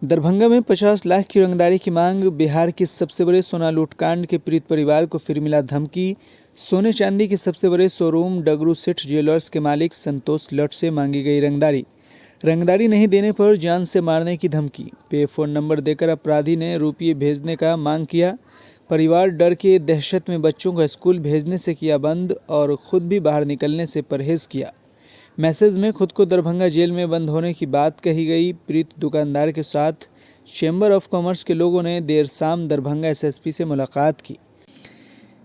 दरभंगा में 50 लाख की रंगदारी की मांग। बिहार की सबसे बड़े सोना लूटकांड के पीड़ित परिवार को फिर मिला धमकी। सोने चांदी के सबसे बड़े शोरूम डगरू सेठ ज्वेलर्स के मालिक संतोष लठ से मांगी गई रंगदारी। रंगदारी नहीं देने पर जान से मारने की धमकी। पे फोन नंबर देकर अपराधी ने रुपये भेजने का मांग किया। परिवार डर के दहशत में बच्चों को स्कूल भेजने से किया बंद और खुद भी बाहर निकलने से परहेज किया। मैसेज में खुद को दरभंगा जेल में बंद होने की बात कही गई। पीड़ित दुकानदार के साथ चैम्बर ऑफ कॉमर्स के लोगों ने देर शाम दरभंगा एसएसपी से मुलाकात की।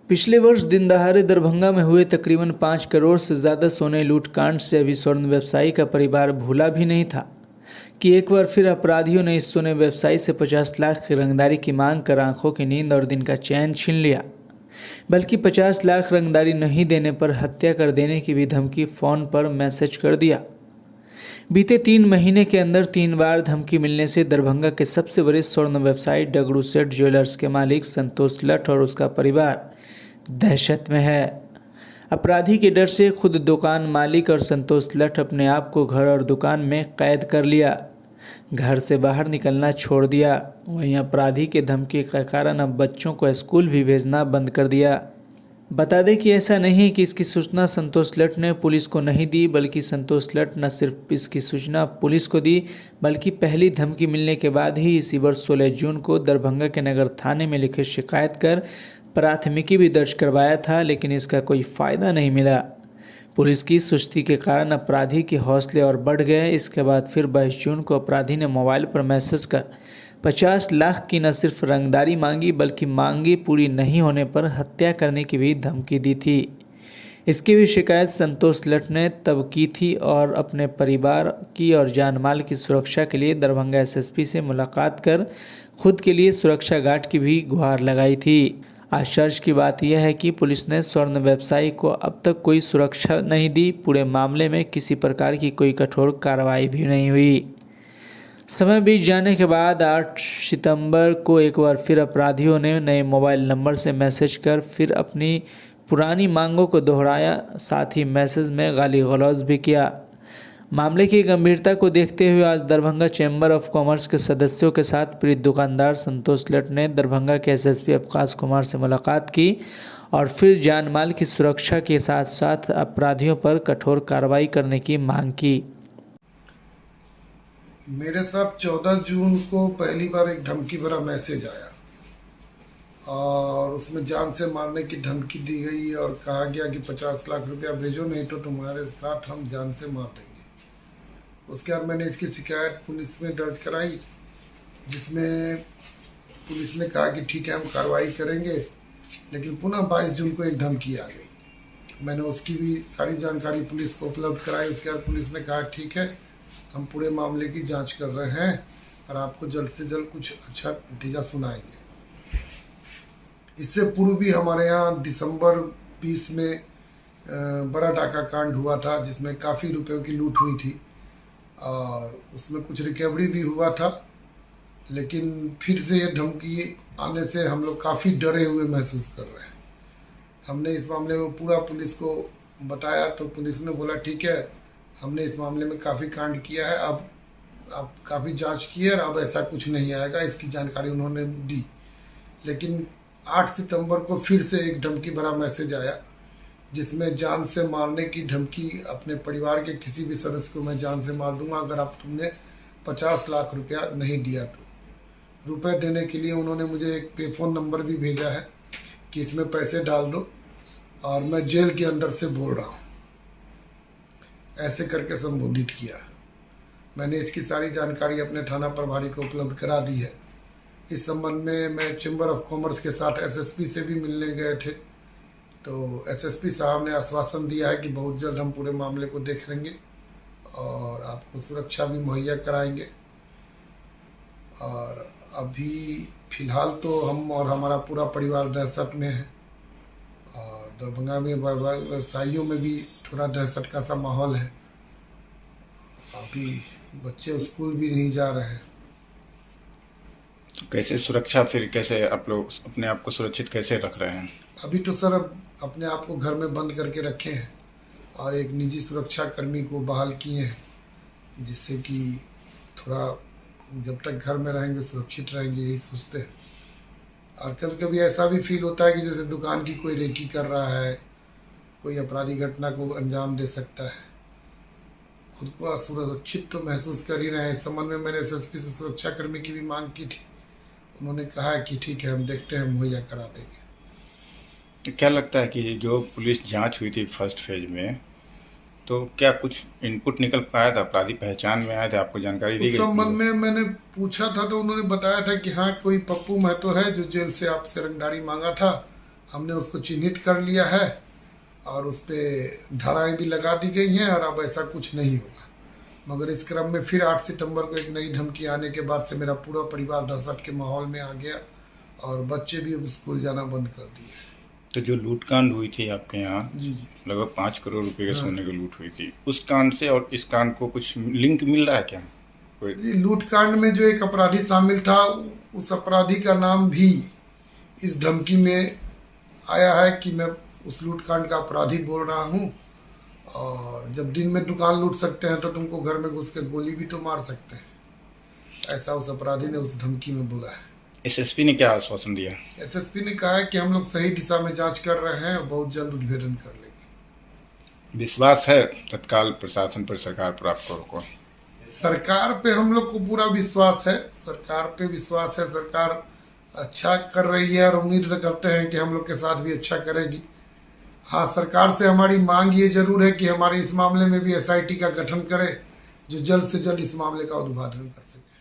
पिछले वर्ष दिन दहाड़े दरभंगा में हुए तकरीबन 5 करोड़ से ज़्यादा सोने लूटकांड से अभी स्वर्ण व्यवसायी का परिवार भूला भी नहीं था कि एक बार फिर अपराधियों ने इस सोने व्यवसायी से 50 लाख की रंगदारी की मांग कर आंखों की नींद और दिन का चैन छीन लिया। बल्कि 50 लाख रंगदारी नहीं देने पर हत्या कर देने की भी धमकी फ़ोन पर मैसेज कर दिया। बीते 3 महीने के अंदर 3 बार धमकी मिलने से दरभंगा के सबसे बड़े स्वर्ण व्यवसायी डगरू सेठ ज्वेलर्स के मालिक संतोष लठ और उसका परिवार दहशत में है। अपराधी के डर से खुद दुकान मालिक और संतोष लठ अपने आप को घर और दुकान में कैद कर लिया। घर से बाहर निकलना छोड़ दिया। वहीं अपराधी के धमकी के कारण अब बच्चों को स्कूल भी भेजना बंद कर दिया। बता दें कि ऐसा नहीं कि इसकी सूचना संतोष लठ ने पुलिस को नहीं दी, बल्कि संतोष लठ न सिर्फ इसकी सूचना पुलिस को दी, बल्कि पहली धमकी मिलने के बाद ही इसी वर्ष 16 जून को दरभंगा के नगर थाने में लिखित शिकायत कर प्राथमिकी भी दर्ज करवाया था, लेकिन इसका कोई फ़ायदा नहीं मिला। पुलिस की सुस्ती के कारण अपराधी के हौसले और बढ़ गए। इसके बाद फिर 22 जून को अपराधी ने मोबाइल पर मैसेज कर 50 लाख की न सिर्फ रंगदारी मांगी, बल्कि मांगी पूरी नहीं होने पर हत्या करने की भी धमकी दी थी। इसकी भी शिकायत संतोष लठ ने तब की थी और अपने परिवार की और जान माल की सुरक्षा के लिए दरभंगा एसएसपी से मुलाकात कर खुद के लिए सुरक्षा गार्ड की भी गुहार लगाई थी। आश्चर्य की बात यह है कि पुलिस ने स्वर्ण व्यवसायी को अब तक कोई सुरक्षा नहीं दी। पूरे मामले में किसी प्रकार की कोई कठोर कार्रवाई भी नहीं हुई। समय बीत जाने के बाद 8 सितंबर को एक बार फिर अपराधियों ने नए मोबाइल नंबर से मैसेज कर फिर अपनी पुरानी मांगों को दोहराया। साथ ही मैसेज में गाली गलौज भी किया। मामले की गंभीरता को देखते हुए आज दरभंगा चैम्बर ऑफ कॉमर्स के सदस्यों के साथ पीड़ित दुकानदार संतोष लठ ने दरभंगा के एसएसपी अवकाश कुमार से मुलाकात की और फिर जान माल की सुरक्षा के साथ साथ अपराधियों पर कठोर कार्रवाई करने की मांग की। मेरे साथ 14 जून को पहली बार एक धमकी भरा मैसेज आया और उसमें जान से मारने की धमकी दी गई और कहा गया कि 50 लाख रुपया भेजो, नहीं तो तुम्हारे साथ हम जान से मार देंगे। उसके बाद मैंने इसकी शिकायत पुलिस में दर्ज कराई, जिसमें पुलिस ने कहा कि ठीक है हम कार्रवाई करेंगे, लेकिन पुनः 22 जून को एक धमकी आ गई। मैंने उसकी भी सारी जानकारी पुलिस को उपलब्ध कराई। उसके बाद पुलिस ने कहा ठीक है हम पूरे मामले की जांच कर रहे हैं और आपको जल्द से जल्द कुछ अच्छा नतीजा सुनाएंगे। इससे पूर्व भी हमारे यहाँ दिसंबर 20 में बड़ा डाका कांड हुआ था, जिसमें काफ़ी रुपयों की लूट हुई थी और उसमें कुछ रिकवरी भी हुआ था, लेकिन फिर से ये धमकी आने से हम लोग काफ़ी डरे हुए महसूस कर रहे हैं। हमने इस मामले में पूरा पुलिस को बताया तो पुलिस ने बोला ठीक है हमने इस मामले में काफ़ी कांड किया है, अब काफ़ी जांच की है और अब ऐसा कुछ नहीं आएगा, इसकी जानकारी उन्होंने दी। लेकिन 8 सितंबर को फिर से एक धमकी भरा मैसेज आया, जिसमें जान से मारने की धमकी, अपने परिवार के किसी भी सदस्य को मैं जान से मार दूंगा अगर आप तुमने 50 लाख रुपया नहीं दिया तो। रुपए देने के लिए उन्होंने मुझे एक पे फ़ोन नंबर भी भेजा है कि इसमें पैसे डाल दो और मैं जेल के अंदर से बोल रहा हूँ, ऐसे करके संबोधित किया। मैंने इसकी सारी जानकारी अपने थाना प्रभारी को उपलब्ध करा दी है। इस संबंध में मैं चैम्बर ऑफ कॉमर्स के साथ एसएसपी से भी मिलने गए थे, तो एसएसपी साहब ने आश्वासन दिया है कि बहुत जल्द हम पूरे मामले को देख लेंगे और आपको सुरक्षा भी मुहैया कराएंगे। और अभी फ़िलहाल तो हम और हमारा पूरा परिवार दहशत में है और दरभंगा में व्यवसायियों में भी थोड़ा दहशत का सा माहौल है। अभी बच्चे स्कूल भी नहीं जा रहे हैं। कैसे सुरक्षा, फिर कैसे आप लोग अपने आप को सुरक्षित कैसे रख रहे हैं? अभी तो सर अब अपने आप को घर में बंद करके रखे हैं और एक निजी सुरक्षा कर्मी को बहाल किए हैं, जिससे कि थोड़ा जब तक घर में रहेंगे सुरक्षित रहेंगे, यही सोचते हैं। और कभी कभी ऐसा भी फील होता है कि जैसे दुकान की कोई रेकी कर रहा है, कोई अपराधी घटना को अंजाम दे सकता है। खुद को असुरक्षित तो महसूस कर ही रहे हैं। इस संबंध में मैंने एसएसपी से सुरक्षा कर्मी की भी मांग की थी। उन्होंने कहा कि ठीक है, हम देखते हैं, मुहैया करा देंगे। तो क्या लगता है कि जो पुलिस जांच हुई थी फर्स्ट फेज में, तो क्या कुछ इनपुट निकल पाया था? अपराधी पहचान में आए थे? आपको जानकारी दी उस गई? संबंध में मैंने पूछा था तो उन्होंने बताया था कि हाँ, कोई पप्पू महतो है जो जेल से आपसे रंगदारी मांगा था, हमने उसको चिन्हित कर लिया है और उस पर धाराएं भी लगा दी गई हैं और अब ऐसा कुछ नहीं होगा। मगर इस क्रम में फिर 8 सितंबर को एक नई धमकी आने के बाद से मेरा पूरा परिवार दहशत के माहौल में आ गया और बच्चे भी अब स्कूल जाना बंद कर दिए। तो जो लूटकांड हुई थी आपके यहाँ, जी लगभग 5 करोड़ रुपए के हाँ। सोने की लूट हुई थी, उस कांड से और इस कांड को कुछ लिंक मिल रहा है क्या? कोई जी, लूटकांड में जो एक अपराधी शामिल था, उस अपराधी का नाम भी इस धमकी में आया है कि मैं उस लूटकांड का अपराधी बोल रहा हूँ और जब दिन में दुकान लूट सकते हैं तो तुमको घर में घुस के गोली भी तो मार सकते हैं। ऐसा उस अपराधी ने उस धमकी में बोला है। एसएसपी ने क्या आश्वासन दिया? एसएसपी ने कहा है कि हम लोग सही दिशा में जांच कर रहे हैं और बहुत जल्द उद्भेदन कर लेंगे। विश्वास है तत्काल प्रशासन पर, सरकार पर आपको को? सरकार पे हम लोग को पूरा विश्वास है। सरकार पे विश्वास है, सरकार अच्छा कर रही है और उम्मीद करते हैं कि हम लोग के साथ भी अच्छा करेगी। हाँ, सरकार से हमारी मांग ये जरूर है कि हमारे इस मामले में भी एसआईटी का गठन करे जो जल्द से जल्द इस मामले का उद्भेदन कर सके।